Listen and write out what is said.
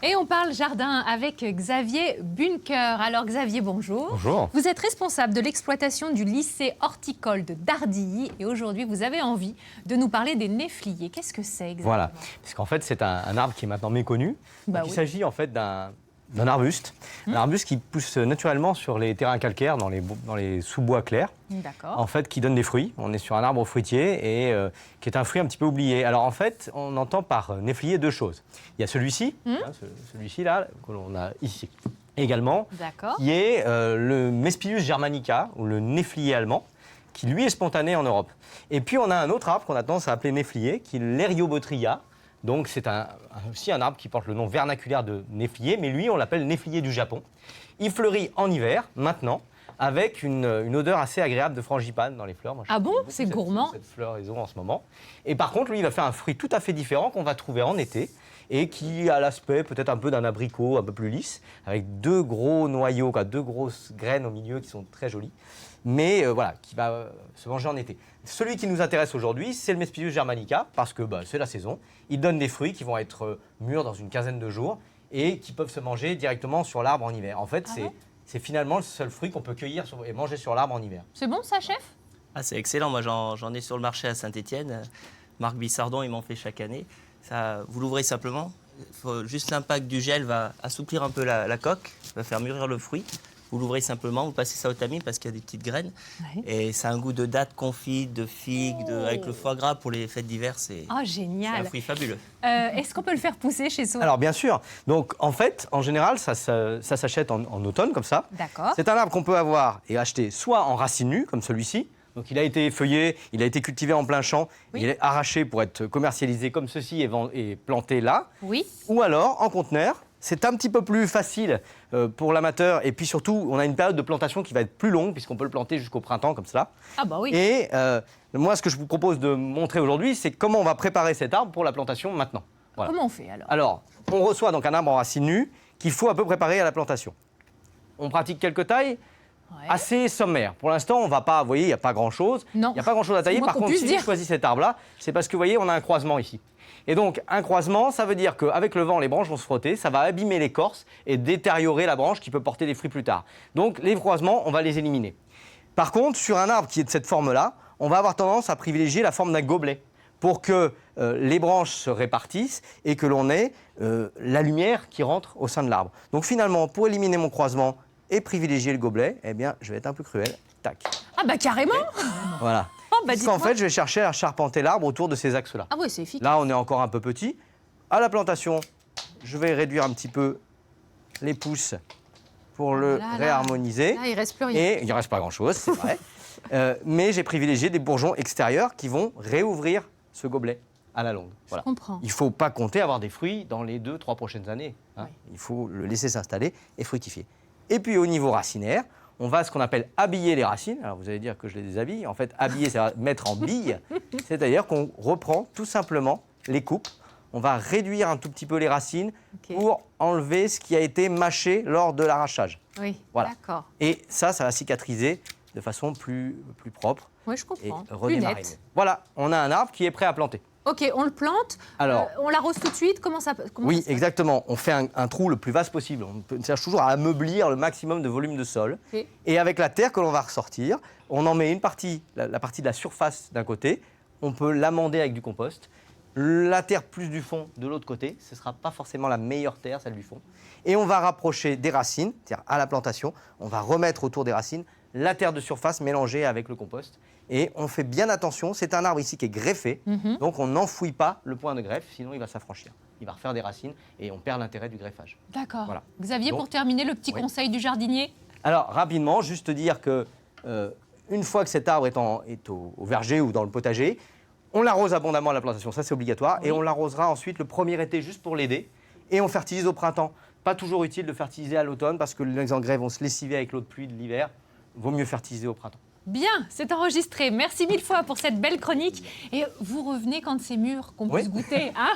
Et on parle jardin avec Xavier Bunker. Alors Xavier, bonjour. Bonjour. Vous êtes responsable de l'exploitation du lycée horticole de Dardilly et aujourd'hui vous avez envie de nous parler des néfliers. Qu'est-ce que c'est exactement? Voilà, parce qu'en fait c'est un arbre qui est maintenant méconnu. Bah Il oui. s'agit en fait d'un arbuste, un arbuste qui pousse naturellement sur les terrains calcaires, dans les sous-bois clairs, D'accord. en fait qui donne des fruits. On est sur un arbre fruitier et qui est un fruit un petit peu oublié. Alors en fait, on entend par néflier deux choses. Il y a celui-ci, celui-ci là, que l'on a ici également, D'accord. qui est le Mespius germanica, ou le néflier allemand, qui lui est spontané en Europe. Et puis on a un autre arbre qu'on a tendance à appeler néflier, qui est l'Eriobotria. Donc c'est aussi un arbre qui porte le nom vernaculaire de néflier, mais lui on l'appelle néflier du Japon. Il fleurit en hiver, maintenant, avec une odeur assez agréable de frangipane dans les fleurs. Moi, Ah bon? beaucoup C'est gourmand. cette floraison en ce moment. Et par contre, lui, il va faire un fruit tout à fait différent qu'on va trouver en été et qui a l'aspect peut-être un peu d'un abricot, un peu plus lisse, avec deux gros noyaux, deux grosses graines au milieu qui sont très jolies, mais voilà, qui va se manger en été. Celui qui nous intéresse aujourd'hui, c'est le Mespius germanica, parce que c'est la saison. Il donne des fruits qui vont être mûrs dans une quinzaine de jours et qui peuvent se manger directement sur l'arbre en hiver. En fait, c'est finalement le seul fruit qu'on peut cueillir et manger sur l'arbre en hiver. C'est bon ça, chef? Ah, c'est excellent, moi j'en ai sur le marché à Saint-Étienne. Marc Bissardon, il m'en fait chaque année. Ça, vous l'ouvrez simplement, juste l'impact du gel va assouplir un peu la coque, va faire mûrir le fruit. Vous l'ouvrez simplement, vous passez ça au tamis parce qu'il y a des petites graines. Oui. Et ça a un goût de date confite, de figue, avec le foie gras pour les fêtes d'hiver. C'est Oh, un génial. fruit fabuleux. Est-ce qu'on peut le faire pousser chez soi? Alors bien sûr, donc en fait, en général, ça s'achète en automne comme ça. D'accord. C'est un arbre qu'on peut avoir et acheter soit en racine nue, comme celui-ci. Donc il a été feuillé, il a été cultivé en plein champ, Oui. il est arraché pour être commercialisé comme ceci et planté là. Oui. Ou alors en conteneur. C'est un petit peu plus facile pour l'amateur. Et puis surtout, on a une période de plantation qui va être plus longue, puisqu'on peut le planter jusqu'au printemps comme cela. Ah bah oui. Et moi, ce que je vous propose de montrer aujourd'hui, c'est comment on va préparer cet arbre pour la plantation maintenant. Voilà. Comment on fait alors? Alors, on reçoit donc un arbre en racine nue qu'il faut un peu préparer à la plantation. On pratique quelques tailles Ouais. assez sommaires. Pour l'instant, on ne va pas, vous voyez, il n'y a pas grand-chose. Non. Il n'y a pas grand-chose à tailler. C'est moins Par qu'on contre, puisse si dire. je choisis cet arbre-là, c'est parce que, vous voyez, on a un croisement ici. Et donc, un croisement, ça veut dire qu'avec le vent, les branches vont se frotter, ça va abîmer l'écorce et détériorer la branche qui peut porter des fruits plus tard. Donc, les croisements, on va les éliminer. Par contre, sur un arbre qui est de cette forme-là, on va avoir tendance à privilégier la forme d'un gobelet pour que les branches se répartissent et que l'on ait la lumière qui rentre au sein de l'arbre. Donc, finalement, pour éliminer mon croisement et privilégier le gobelet, eh bien, je vais être un peu cruel. Tac. Ah bah carrément. Voilà. Oh, bah, Parce qu'en dites-moi. fait, je vais chercher à charpenter l'arbre autour de ces axes-là. Ah oui, c'est efficace. Là, on est encore un peu petit. À la plantation, je vais réduire un petit peu les pousses pour le Là, là. réharmoniser. Là, il reste plus rien. Et il ne reste pas grand-chose, c'est vrai. Mais j'ai privilégié des bourgeons extérieurs qui vont réouvrir ce gobelet à la longue. Je Voilà. comprends. Il ne faut pas compter avoir des fruits dans les 2-3 prochaines années. Hein. Oui. Il faut le laisser s'installer et fructifier. Et puis au niveau racinaire, on va ce qu'on appelle habiller les racines. Alors vous allez dire que je les déshabille. En fait, habiller, c'est mettre en bille. C'est-à-dire qu'on reprend tout simplement les coupes. On va réduire un tout petit peu les racines Ok. pour enlever ce qui a été mâché lors de l'arrachage. Oui, Voilà. d'accord. Et ça va cicatriser de façon plus propre Oui, je et comprends. Plus redémarrer. net. Voilà, on a un arbre qui est prêt à planter. Ok, on le plante. Alors- on l'arrose tout de suite. Comment ça Oui, ça se passe? exactement. On fait un trou le plus vaste possible. On cherche toujours à ameublir le maximum de volume de sol. Ok. Et avec la terre que l'on va ressortir, on en met une partie, la partie de la surface d'un côté. On peut l'amender avec du compost. La terre plus du fond de l'autre côté. Ce ne sera pas forcément la meilleure terre, celle du fond. Et on va rapprocher des racines, c'est-à-dire à la plantation. On va remettre autour des racines la terre de surface mélangée avec le compost. Et on fait bien attention. C'est un arbre ici qui est greffé. Donc on n'enfouit pas le point de greffe, sinon il va s'affranchir. Il va refaire des racines et on perd l'intérêt du greffage. D'accord. Voilà. Xavier, Donc- pour terminer, le petit Oui. conseil du jardinier. Alors, rapidement, juste dire que une fois que cet arbre est au verger ou dans le potager, on l'arrose abondamment à la plantation, ça c'est obligatoire, Oui. et on l'arrosera ensuite le premier été juste pour l'aider, et on fertilise au printemps. Pas toujours utile de fertiliser à l'automne parce que les engrais vont se lessiver avec l'eau de pluie de l'hiver. Vaut mieux fertiliser au printemps. Bien, c'est enregistré. Merci mille fois pour cette belle chronique. Et vous revenez quand c'est mûr, qu'on Oui. puisse goûter. Hein